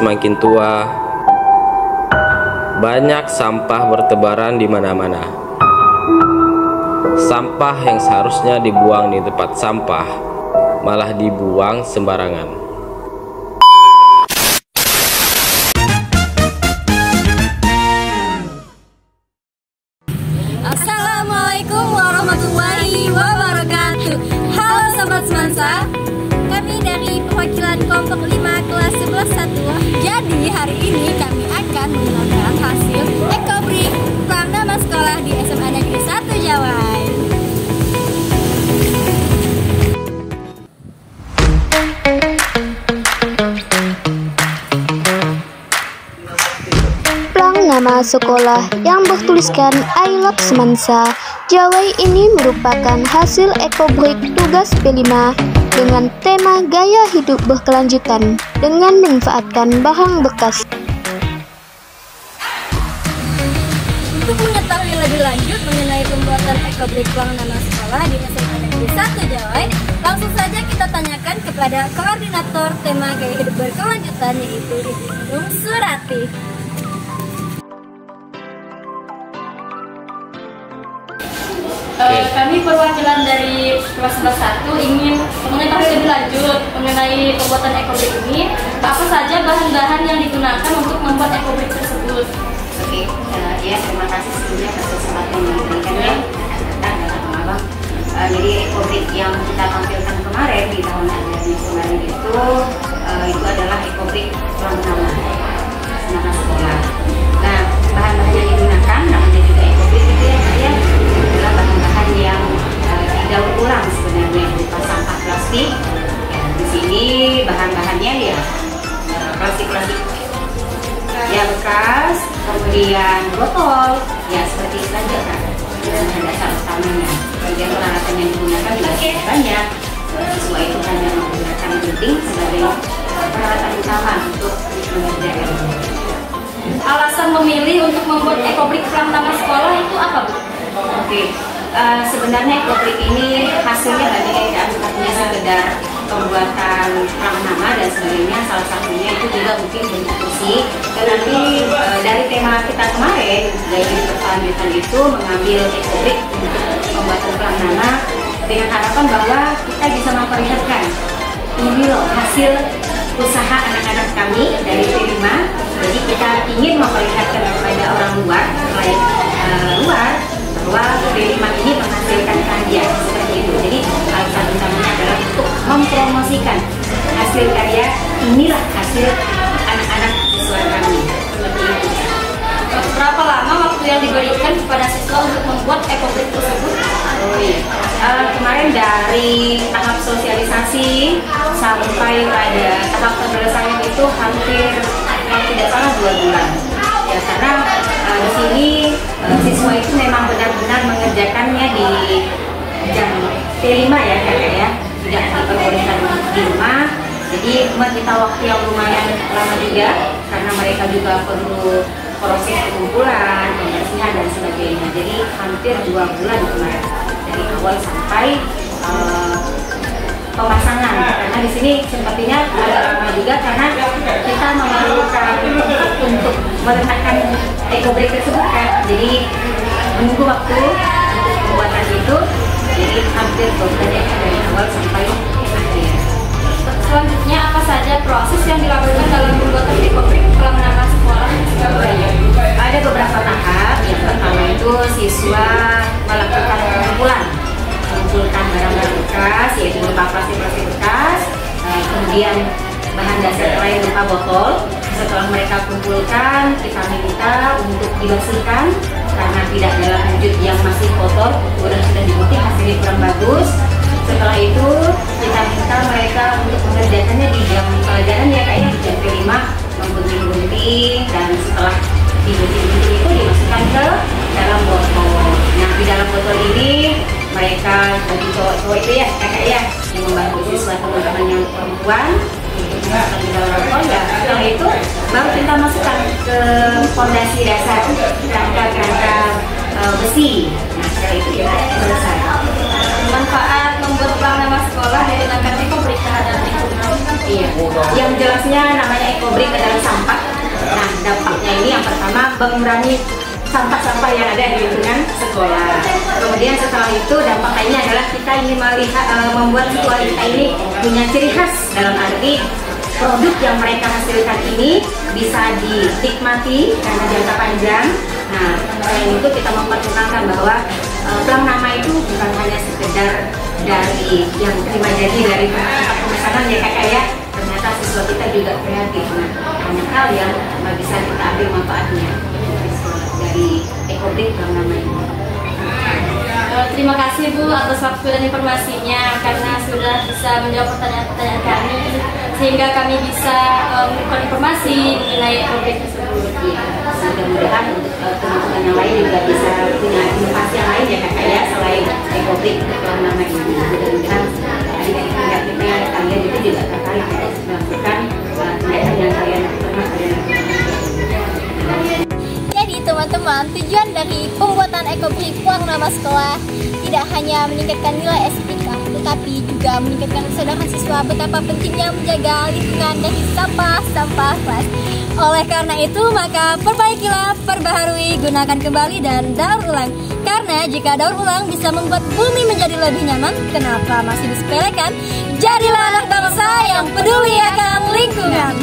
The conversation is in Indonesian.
semakin tua, banyak sampah bertebaran di mana-mana. Sampah yang seharusnya dibuang di tempat sampah malah dibuang sembarangan. Assalamualaikum warahmatullahi wabarakatuh. Halo Sobat Semansa, kami dari perwakilan kelompok 5 kelas 11 1. Jadi hari ini kami akan mengenalkan hasil ekobrik Pram Nama Sekolah di SMA Negeri 1 Jawai. Nama sekolah yang bertuliskan I Love Semansa Jawai ini merupakan hasil ekobrik tugas P5 dengan tema gaya hidup berkelanjutan dengan memanfaatkan bahan bekas. Untuk mengetahui lebih lanjut mengenai pembuatan ekobrik Pram Nama Sekolah di SMA Negeri 1 Jawai, langsung saja kita tanyakan kepada koordinator tema gaya hidup berkelanjutan, yaitu Ibu Nung Surati. Kami perwakilan dari kelas 11 1 ingin mengetahui lebih lanjut mengenai pembuatan ekobrik ini. Apa saja bahan-bahan yang digunakan untuk membuat ekobrik tersebut? Oke, ya terima kasih sebelumnya atas kesempatan yang diberikannya. Abang. Jadi ekobrik yang kita tampilkan kemarin di tahun ajaran kemarin itu adalah ekobrik Pram Nama Sekolah. Nah, bahan-bahan yang digunakan namanya juga ekobrik itu ya adalah bahan-bahan yang didaur ulang sebenarnya, berupa sampah plastik. Ya, di sini bahan-bahannya ya plastik-plastik ya bekas, kemudian botol, ya seperti itu saja kan. Dan dasar utamanya. Bagian peralatan yang digunakan juga banyak. Siswa itu hanya menggunakan gunting sebagai peralatan utama untuk mengerjakan. Alasan memilih untuk membuat ekobrik Pram Nama Sekolah itu apa, Bu? Oke, sebenarnya ekobrik ini hasilnya banyak ya, bukannya sekedar pembuatan nama dan sebagainya. Salah satunya itu juga mungkin bentuk musik. Dan nanti dari tema kita kemarin, gaya hidup berkelanjutan itu mengambil ekobrik untuk pembuatan nama dengan harapan bahwa kita bisa memperlihatkan ini loh hasil usaha anak-anak kami dari P5. Jadi kita ingin memperlihatkan kepada orang luar, bahwa P5 ini menghasilkan karya seperti itu. Jadi alasan utamanya adalah untuk mempromosikan hasil karya, inilah hasil anak-anak siswa kami. Seperti itu. Berapa lama waktu yang diberikan kepada siswa untuk membuat ekobrik tersebut? Oh iya. Kemarin dari tahap sosialisasi sampai pada tahap penyelesaian itu hampir kalau tidak salah 2 bulan. Ya, karena di sini siswa itu memang benar-benar mengerjakannya di jam P5 ya kakak ya, tidak diperbolehkan di rumah. Jadi menyita waktu yang lumayan lama juga karena mereka juga perlu proses pengumpulan, pembersihan dan sebagainya. Jadi hampir 2 bulan kemarin dari awal sampai pemasangan. Karena di sini sepertinya agak lama juga karena kita memerlukan untuk meletakkan ekobrik tersebut kan. Jadi menunggu waktu untuk pembuatan itu. Jadi hampir 2 bulan ya dari awal sampai akhir. Selanjutnya apa saja proses yang dilakukan dalam pembuatan ekobrik Pram Nama Sekolah? Ada beberapa tahap. Yang pertama itu siswa melakukan mengumpulkan barang-barang bekas, yaitu berupa plastik-plastik bekas, kemudian bahan dasar lain berupa botol. Setelah mereka kumpulkan, kita minta untuk dibersihkan karena tidak dalam wujud yang masih kotor, kemudian sudah digunting hasilnya kurang bagus. Setelah itu kita minta mereka untuk mengerjakannya di jam pelajaran ya kayaknya di jam P5, menggunting-gunting, dan setelah digunting-gunting itu dimasukkan ke dalam botol. Nah, di dalam botol ini mereka bagi cowok-cowok itu ya kakak ya yang membantu siswa teman-teman yang perempuan untuk masukkan di dalam botol. Ya, setelah itu baru kita masukkan ke fondasi dasar kerangka-kerangka besi. Nah, setelah itu kita selesai. Manfaat membuat Pram Nama Sekolah menggunakan ekobrik terhadap lingkungan. Iya. Yang jelasnya namanya EcoBrick adalah sampah. Nah, dampaknya ini yang pertama mengurangi sampah-sampah yang ada di lingkungan sekolah. Kemudian setelah itu dampak lainnya adalah kita ingin membuat sekolah kita ini punya ciri khas, dalam arti produk yang mereka hasilkan ini bisa dinikmati karena jangka panjang. Nah, selain itu kita memperkenalkan bahwa pelang nama itu bukan hanya sekedar dari yang terima jadi dari tempat pemesanan ya kakak ya. Ternyata siswa kita juga kreatif. Nah, banyak hal yang bisa kita ambil manfaatnya dari EcoBrick pelang nama ini. Terima kasih Bu atas waktu dan informasinya, karena sudah bisa menjawab pertanyaan-pertanyaan kami sehingga kami bisa memberikan informasi mengenai EcoBrick tersebut. Ya, mudah-mudahan untuk teman-teman yang lain juga bisa punya inovasi yang lain ya kakak ya, selain EcoBrick pelang nama ini. Mudah-mudahan adik-adik tingkat kita kalian itu juga tertarik untuk melakukan tindakan yang kalian pernah kalian lakukan. Jadi teman-teman, tujuan dari pembuatan EcoBrick pelang nama sekolah tidak hanya meningkatkan nilai SIK, tetapi juga meningkatkan kesadaran siswa betapa pentingnya menjaga lingkungan dari sampah-sampah plastik. Oleh karena itu, maka perbaikilah, perbaharui, gunakan kembali, dan daur ulang. Karena jika daur ulang bisa membuat bumi menjadi lebih nyaman, kenapa masih disepelekan? Jadilah anak bangsa yang peduli akan lingkungan.